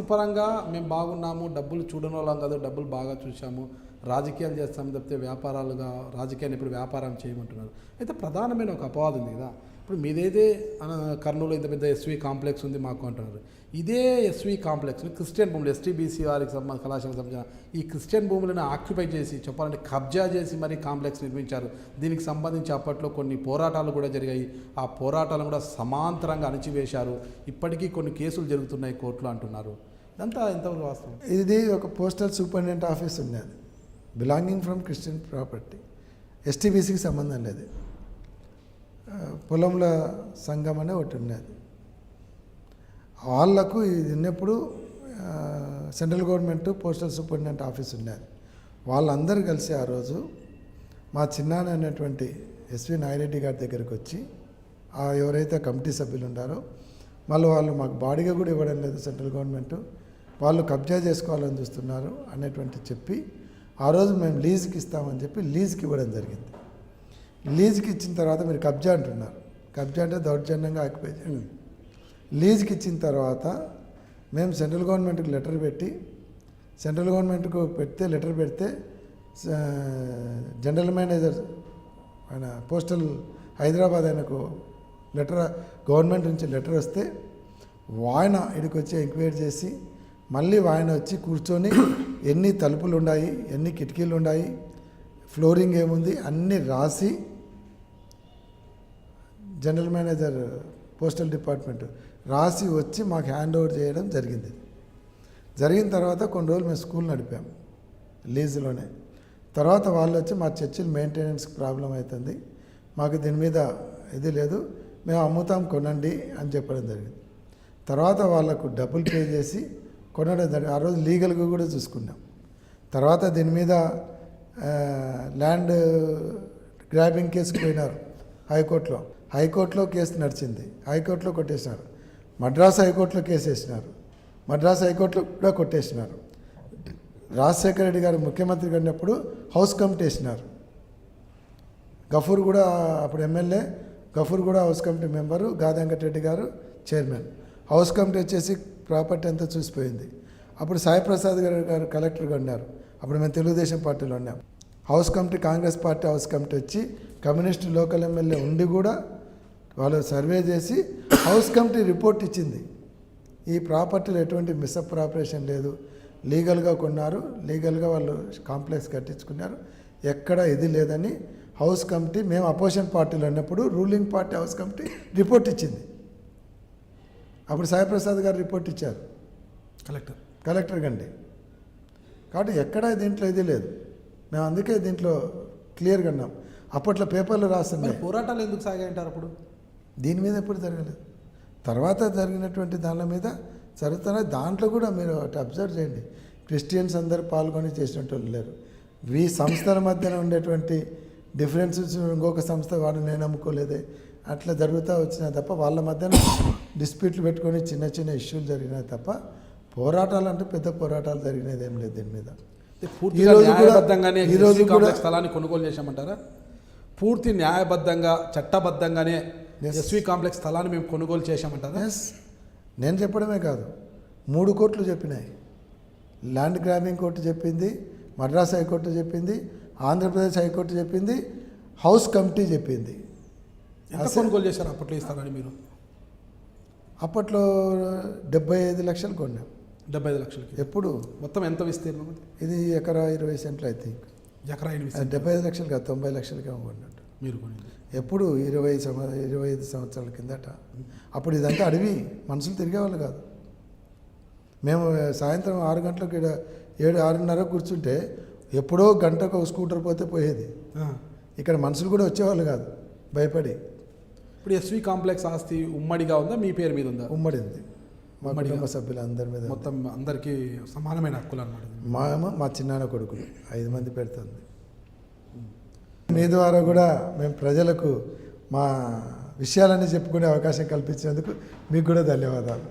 ఆస్తి పరంగా మేము బాగున్నాము, డబ్బులు చూడని వాళ్ళం కాదు, డబ్బులు బాగా చూసాము, రాజకీయాలు చేస్తాము తప్పితే వ్యాపారాలుగా రాజకీయాన్ని ఇప్పుడు వ్యాపారం చేయమంటున్నారు. అయితే ప్రధానమైన ఒక అపవాదం ఉంది కదా, ఇప్పుడు మీదైతే కర్నూలు ఇంత పెద్ద ఎస్వి కాంప్లెక్స్ ఉంది మాకు అంటున్నారు. ఇదే ఎస్వి కాంప్లెక్స్ క్రిస్టియన్ భూములు ఎస్టీబీసీ వారికి కళాశాలకు సంబంధించిన ఈ క్రిస్టియన్ భూములను ఆక్యుపై చేసి చెప్పాలంటే కబ్జా చేసి మరి కాంప్లెక్స్ నిర్మించారు. దీనికి సంబంధించి అప్పట్లో కొన్ని పోరాటాలు కూడా జరిగాయి. ఆ పోరాటాలను కూడా సమాంతరంగా అణిచివేశారు. ఇప్పటికీ కొన్ని కేసులు జరుగుతున్నాయి కోర్టులో అంటున్నారు. ఇదంతా ఎంతవరకు వాస్తవం? ఇది ఒక పోస్టల్ సూపరింటెండెంట్ ఆఫీస్ ఉన్నది, బిలాంగింగ్ ఫ్రమ్ క్రిస్టియన్ ప్రాపర్టీ. ఎస్టీబీసీకి సంబంధం లేదు. పొలంల సంఘం అనే ఒకటి ఉన్నది. వాళ్లకు ఇది ఉన్నప్పుడు central government postal superintendent office ఉన్నది. వాళ్ళందరూ కలిసి ఆ రోజు మా చిన్నాన్న అనేటువంటి ఎస్వి నాగిరెడ్డి గారి దగ్గరికి వచ్చి ఎవరైతే కమిటీ సభ్యులు ఉన్నారో వాళ్ళు మాకు బాడీగా కూడా ఇవ్వడం లేదు సెంట్రల్ గవర్నమెంట్, వాళ్ళు కబ్జా చేసుకోవాలని చూస్తున్నారు అనేటువంటి చెప్పి ఆ రోజు మేము లీజుకి ఇస్తామని చెప్పి లీజుకి ఇవ్వడం జరిగింది. లీజుకి ఇచ్చిన తర్వాత మీరు కబ్జా అంటున్నారు. కబ్జా అంటే దౌర్జన్యంగా ఆక్యుపై చేయండి. లీజుకి ఇచ్చిన తర్వాత మేము సెంట్రల్ గవర్నమెంట్కి లెటర్ పెట్టి లెటర్ పెడితే జనరల్ మేనేజర్ ఆయన పోస్టల్ హైదరాబాద్ ఆయనకు లెటర్ గవర్నమెంట్ నుంచి లెటర్ వస్తే ఆయన ఇక్కడికి వచ్చి ఎంక్వైరీ చేసి మళ్ళీ ఆయన వచ్చి కూర్చొని ఎన్ని తలుపులు ఉన్నాయి, ఎన్ని కిటికీలు ఉన్నాయి, ఫ్లోరింగ్ ఏముంది అన్నీ రాసి జనరల్ మేనేజర్ పోస్టల్ డిపార్ట్మెంట్ రాసి వచ్చి మాకు హ్యాండ్ ఓవర్ చేయడం జరిగింది. జరిగిన తర్వాత కొన్ని రోజులు మేము స్కూల్ నడిపాము లీజులోనే. తర్వాత వాళ్ళు వచ్చి మా చర్చిల్ మెయింటెనెన్స్కి ప్రాబ్లం అవుతుంది, మాకు దీని మీద ఇది లేదు, మేము అమ్ముతాం కొనండి అని చెప్పడం జరిగింది. తర్వాత వాళ్ళకు డబ్బులు పే చేసి కొనడం జరిగింది. ఆ రోజు లీగల్గా కూడా చూసుకున్నాం. తర్వాత దీని మీద ల్యాండ్ గ్రాబింగ్ కేసుకు పోయినారు హైకోర్టులో కేసు నడిచింది, హైకోర్టులో కొట్టేసినారు. మద్రాసు హైకోర్టులో కేసు వేసినారు, మద్రాసు హైకోర్టులో కూడా కొట్టేసినారు. రాజశేఖర రెడ్డి గారు ముఖ్యమంత్రిగా ఉన్నప్పుడు హౌస్ కమిటీ వేసినారు. గఫూర్ కూడా అప్పుడు ఎమ్మెల్యే, గఫూర్ కూడా హౌస్ కమిటీ మెంబరు, గాదెంకటరెడ్డి గారు చైర్మన్. హౌస్ కమిటీ వచ్చేసి ప్రాపర్టీ అంతా చూసిపోయింది. అప్పుడు సాయిప్రసాద్ గారు కలెక్టర్గా ఉన్నారు. అప్పుడు మేము తెలుగుదేశం పార్టీలో ఉన్నాం. House committee Congress party house committee వచ్చి కమ్యూనిస్ట్ లోకల్ ఎమ్మెల్యే ఉండి కూడా వాళ్ళు సర్వే చేసి హౌస్ కమిటీ రిపోర్ట్ ఇచ్చింది. ఈ ప్రాపర్టీలో ఎటువంటి మిస్అప్రాపరేషన్ లేదు, లీగల్గా కొన్నారు, లీగల్గా వాళ్ళు కాంప్లెక్స్ కట్టించుకున్నారు, ఎక్కడ ఇది లేదని హౌస్ కమిటీ, మేము అపోజిషన్ పార్టీలో ఉన్నప్పుడు ruling party house committee report ఇచ్చింది. అప్పుడు సాయిప్రసాద్ గారు రిపోర్ట్ ఇచ్చారు కలెక్టర్ గండి. కాబట్టి ఎక్కడ దీంట్లో ఇది లేదు. మేము అందుకే దీంట్లో క్లియర్గా ఉన్నాం. అప్పట్లో పేపర్లు రాస్తున్నాయి. పోరాటాలు ఎందుకు సాగాయంటారు అప్పుడు? దీని మీద ఎప్పుడు జరగలేదు. తర్వాత జరిగినటువంటి దాని మీద జరుగుతున్నాయి. దాంట్లో కూడా మీరు అబ్జర్వ్ చేయండి, క్రిస్టియన్స్ అందరూ పాల్గొని చేసినట్టు లేరు. ఈ సంస్థల మధ్యన ఉండేటువంటి డిఫరెన్సెస్ ఇంకొక సంస్థ వాడు నేను నమ్ముకోలేదే అట్లా జరుగుతూ వచ్చినాయి తప్ప వాళ్ళ మధ్యన డిస్ప్యూట్లు పెట్టుకొని చిన్న చిన్న ఇష్యూలు జరిగినాయి తప్ప పోరాటాలు అంటే పెద్ద పోరాటాలు జరిగినది ఏం లేదు. దీని మీద ఈరోజు స్థలాన్ని కొనుగోలు చేశామంటారా? పూర్తి న్యాయబద్ధంగా చట్టబద్ధంగానే ఎస్వి కాంప్లెక్స్ స్థలాన్ని మేము కొనుగోలు చేశామంటారా? నేను చెప్పడమే కాదు, 3 కోర్టులు చెప్పినాయి. ల్యాండ్ గ్రాబింగ్ కోర్టు చెప్పింది, మద్రాస్ హైకోర్టు చెప్పింది, ఆంధ్రప్రదేశ్ హైకోర్టు చెప్పింది, హౌస్ కమిటీ చెప్పింది. ఎంత కొనుగోలు చేశారు అప్పట్లో ఈ స్థలాన్ని మీరు? అప్పట్లో 75 లక్షలు కొన్నాం. 75 లక్షలకి? ఎప్పుడు? మొత్తం ఎంత విస్తీర్ణం? ఇది ఎకరా 20 సెంట్లు ఐ థింక్. ఎకరా 75 లక్షలు కాదు, 90 లక్షలకే కొన్నట్టు మీరు కొనింది. ఎప్పుడు 25 సంవత్సరాల కిందట. అప్పుడు ఇదంతా అడవి, మనుషులు తిరిగేవాళ్ళు కాదు. మేము సాయంత్రం 6 గంటలకు 6:30 కూర్చుంటే ఎప్పుడో గంటకు ఒక స్కూటర్ పోతే పోయేది. ఇక్కడ మనుషులు కూడా వచ్చేవాళ్ళు కాదు భయపడి. ఇప్పుడు ఎస్వి కాంప్లెక్స్ ఆస్తి ఉమ్మడిగా ఉందా, మీ పేరు మీద ఉందా? ఉమ్మడి ఉంది, మా కుటుంబ సభ్యులు అందరి మీద. మొత్తం అందరికీ సమానమైన హక్కులు అన్నమాట. మా చిన్నాన్న కొడుకులు 5 మంది పెడుతుంది. మీ ద్వారా కూడా మేము ప్రజలకు మా విషయాలన్నీ చెప్పుకునే అవకాశం కల్పించినందుకు మీకు కూడా ధన్యవాదాలు.